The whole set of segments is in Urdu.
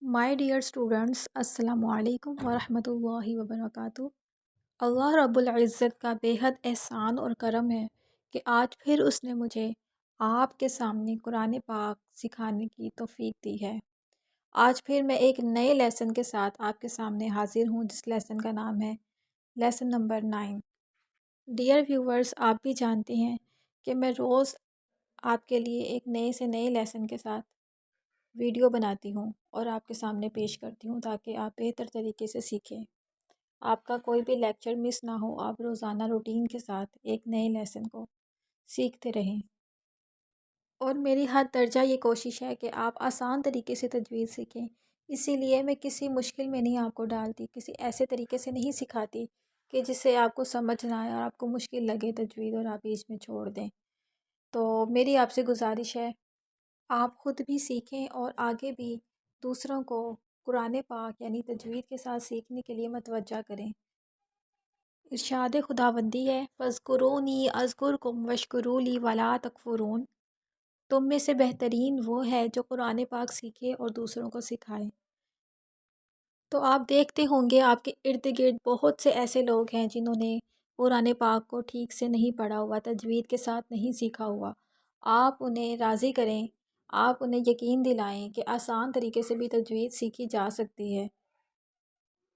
مائی ڈیئر اسٹوڈنٹس، السلام علیکم ورحمۃ اللہ وبرکاتہ۔ اللہ رب العزت کا بے حد احسان اور کرم ہے کہ آج پھر اس نے مجھے آپ کے سامنے قرآن پاک سکھانے کی توفیق دی ہے۔ آج پھر میں ایک نئے لیسن کے ساتھ آپ کے سامنے حاضر ہوں، جس لیسن کا نام ہے لیسن نمبر 9۔ ڈیئر ویورز، آپ بھی جانتے ہیں کہ میں روز آپ کے لیے ایک نئے سے نئے لیسن کے ساتھ ویڈیو بناتی ہوں اور آپ کے سامنے پیش کرتی ہوں تاکہ آپ بہتر طریقے سے سیکھیں، آپ کا کوئی بھی لیکچر مس نہ ہو، آپ روزانہ روٹین کے ساتھ ایک نئے لیسن کو سیکھتے رہیں۔ اور میری حد درجہ یہ کوشش ہے کہ آپ آسان طریقے سے تجوید سیکھیں، اسی لیے میں کسی مشکل میں نہیں آپ کو ڈالتی، کسی ایسے طریقے سے نہیں سکھاتی کہ جس سے آپ کو سمجھ نہ آئے اور آپ کو مشکل لگے تجوید اور آپ بیچ میں چھوڑ دیں۔ تو میری آپ سے گزارش ہے، آپ خود بھی سیکھیں اور آگے بھی دوسروں کو قرآن پاک یعنی تجوید کے ساتھ سیکھنے کے لیے متوجہ کریں۔ ارشاد خداوندی ہے، فاذکرونی اذکرکم واشکروا لی ولا تکفرون۔ تم میں سے بہترین وہ ہے جو قرآن پاک سیکھے اور دوسروں کو سکھائے۔ تو آپ دیکھتے ہوں گے آپ کے ارد گرد بہت سے ایسے لوگ ہیں جنہوں نے قرآن پاک کو ٹھیک سے نہیں پڑھا ہوا، تجوید کے ساتھ نہیں سیکھا ہوا۔ آپ انہیں راضی کریں، آپ انہیں یقین دلائیں کہ آسان طریقے سے بھی تجوید سیکھی جا سکتی ہے۔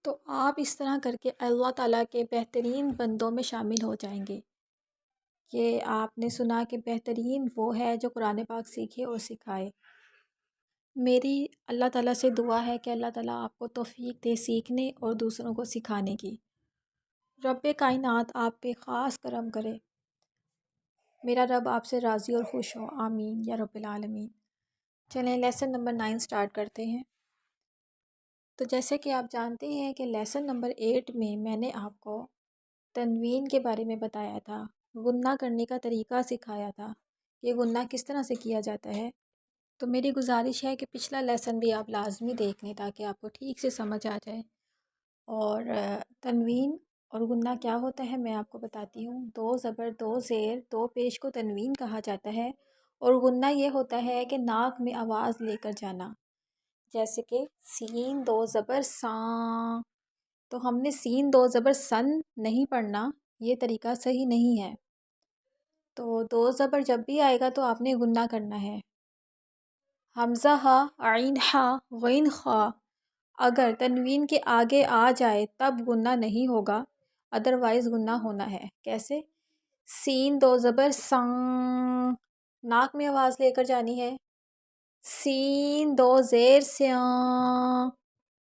تو آپ اس طرح کر کے اللہ تعالیٰ کے بہترین بندوں میں شامل ہو جائیں گے کہ آپ نے سنا کہ بہترین وہ ہے جو قرآن پاک سیکھے اور سکھائے۔ میری اللہ تعالیٰ سے دعا ہے کہ اللہ تعالیٰ آپ کو توفیق دے سیکھنے اور دوسروں کو سکھانے کی۔ رب کائنات آپ پہ خاص کرم کرے، میرا رب آپ سے راضی اور خوش ہو، آمین یا رب العالمین۔ چلیں لیسن نمبر 9 سٹارٹ کرتے ہیں۔ تو جیسے کہ آپ جانتے ہیں کہ لیسن نمبر 8 میں نے آپ کو تنوین کے بارے میں بتایا تھا، غنہ کرنے کا طریقہ سکھایا تھا کہ غنہ کس طرح سے کیا جاتا ہے۔ تو میری گزارش ہے کہ پچھلا لیسن بھی آپ لازمی دیکھ لیں تاکہ آپ کو ٹھیک سے سمجھ آ جائے۔ اور تنوین اور غنہ کیا ہوتا ہے میں آپ کو بتاتی ہوں۔ دو زبر، دو زیر، دو پیش کو تنوین کہا جاتا ہے، اور غنہ یہ ہوتا ہے کہ ناک میں آواز لے کر جانا، جیسے کہ سین دو زبر ساں، تو ہم نے سین دو زبر سن نہیں پڑھنا، یہ طریقہ صحیح نہیں ہے۔ تو دو زبر جب بھی آئے گا تو آپ نے غنہ کرنا ہے۔ حمزہ ہا، عین ہا، غین خا اگر تنوین کے آگے آ جائے تب غنہ نہیں ہوگا، ادروائز غنہ ہونا ہے۔ کیسے؟ سین دو زبر سان، ناک میں آواز لے کر جانی ہے۔ سین دو زیر سیاں،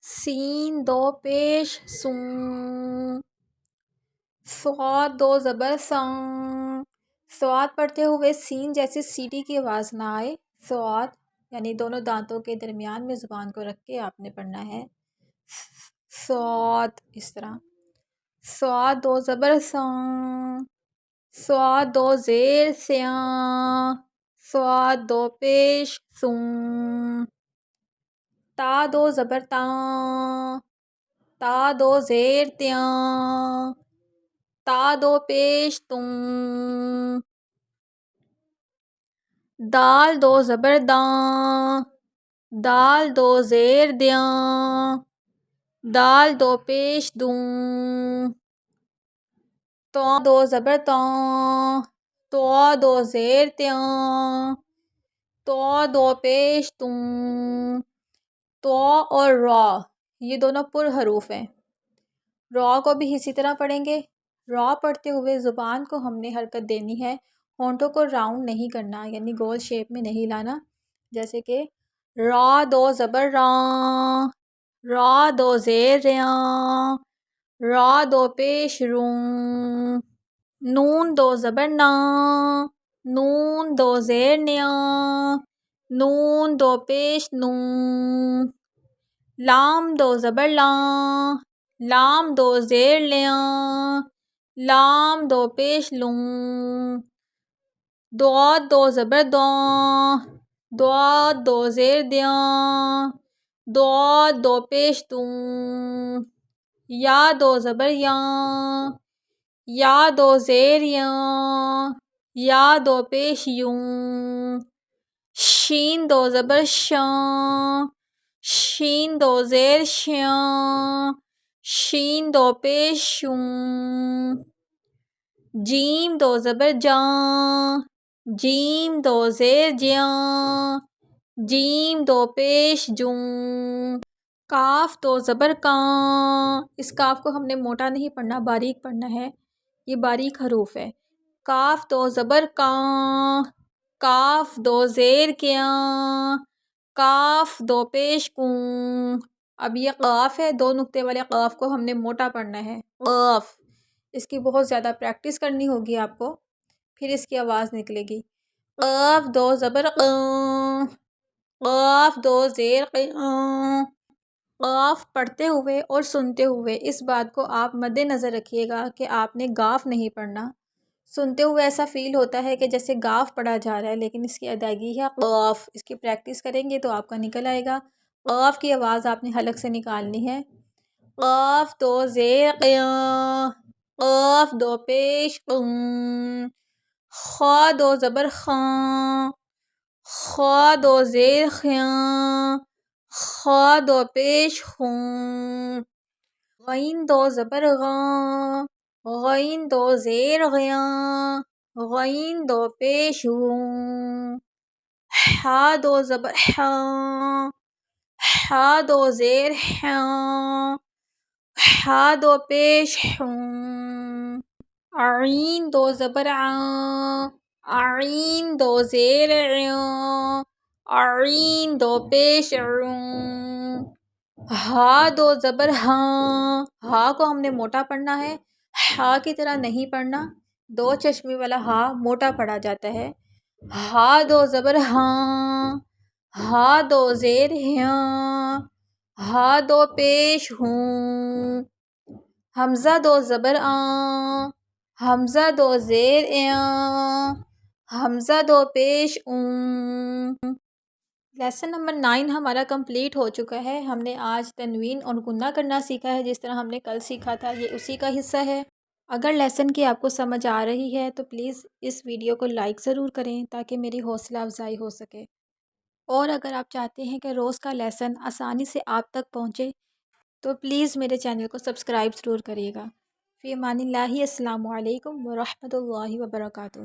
سین دو پیش سون، صاد دو زبر سان، صاد پڑھتے ہوئے سین جیسے سیٹی کی آواز نہ آئے، صاد یعنی دونوں دانتوں کے درمیان میں زبان کو رکھ کے آپ نے پڑھنا ہے، صاد اس طرح۔ صاد دو زبر سان، صاد دو زیر سیاں، صاد دو پیش سون، تا دو زبر تاں، تا دو زیر تیاں، تا دو پیش توں، دال دو زبر داں، دال دو زیر دیاں، دال دو پیش دوں، طاء دو زبر تاں، طاء دو زیر تیاں، طاء دو پیش توں، طاء اور را یہ دونوں پر حروف ہیں۔ را کو بھی اسی طرح پڑھیں گے۔ را پڑھتے ہوئے زبان کو ہم نے حرکت دینی ہے، ہونٹوں کو راؤنڈ نہیں کرنا، یعنی گول شیپ میں نہیں لانا، جیسے کہ را دو زبر راں، را دو زیر ریاں، را دو پیش روں، نون دو زبر ناں، نون دو زیر نیاں، نون دو پیش نوں، لام دو زبر لاں، لام دو زیر لیاں، لام دو پیش لوں، ضاد دو زبر داں، ضاد دو زیر دیاں، ضاد دو پیش دوں، یا دو زبر یاں، یا دو زیر یاں، یا دو پیش یوں، شین دو زبر شاں، شین دو زیر شیاں، شین دو پیش شوں، جیم دو زبر جاں، جیم دو زیر جیاں، جیم دو پیش جوں، کاف دو زبر کاں، اس کاف کو ہم نے موٹا نہیں پڑھنا، باریک پڑھنا ہے، یہ باریک حروف ہے۔ کاف دو زبر کاں، کاف دو زیر کیاں، کاف دو پیش کوں۔ اب یہ قاف ہے، 2 نقطے والے قاف کو ہم نے موٹا پڑھنا ہے، قاف۔ اس کی بہت زیادہ پریکٹس کرنی ہوگی آپ کو، پھر اس کی آواز نکلے گی۔ قاف دو زبر قاں، قاف دو زیر قیاں۔ قاف پڑھتے ہوئے اور سنتے ہوئے اس بات کو آپ مد نظر رکھیے گا کہ آپ نے گاف نہیں پڑھنا۔ سنتے ہوئے ایسا فیل ہوتا ہے کہ جیسے گاف پڑھا جا رہا ہے، لیکن اس کی ادائیگی ہے قاف۔ اس کی پریکٹس کریں گے تو آپ کا نکل آئے گا۔ قاف کی آواز آپ نے حلق سے نکالنی ہے۔ قاف دو زیر قیاں، قاف دو پیش قوں، خا دو زبر خاں، خا دو زیر خیاں، خا دو پیش خوں، غین دو زبر غاں، غین دو زیر غیاں، غین دو پیش غوں، حا دو زبر حاں، حا دو زیر حاں، حا دو پیش حوں، عین دو زبر عاں، عین دو زیر عیاں، عین دو پیش عوں، ہا دو زبر ہاں، ہا کو ہم نے موٹا پڑھنا ہے، ہا کی طرح نہیں پڑھنا، 2 چشمی والا ہا موٹا پڑھا جاتا ہے۔ ہا دو زبر ہاں، ہا دو زیر ہیاں، ہا دو پیش ہوں، حمزہ دو زبر آں، حمزہ دو زیر ایاں، حمزہ دو پیش اوں۔ لیسن نمبر 9 ہمارا کمپلیٹ ہو چکا ہے۔ ہم نے آج تنوین اور غنہ کرنا سیکھا ہے، جس طرح ہم نے کل سیکھا تھا، یہ اسی کا حصہ ہے۔ اگر لیسن کی آپ کو سمجھ آ رہی ہے تو پلیز اس ویڈیو کو لائک ضرور کریں تاکہ میری حوصلہ افزائی ہو سکے، اور اگر آپ چاہتے ہیں کہ روز کا لیسن آسانی سے آپ تک پہنچے تو پلیز میرے چینل کو سبسکرائب ضرور کریے گا۔ فی امان اللہ، السلام علیکم ورحمۃ اللہ وبرکاتہ۔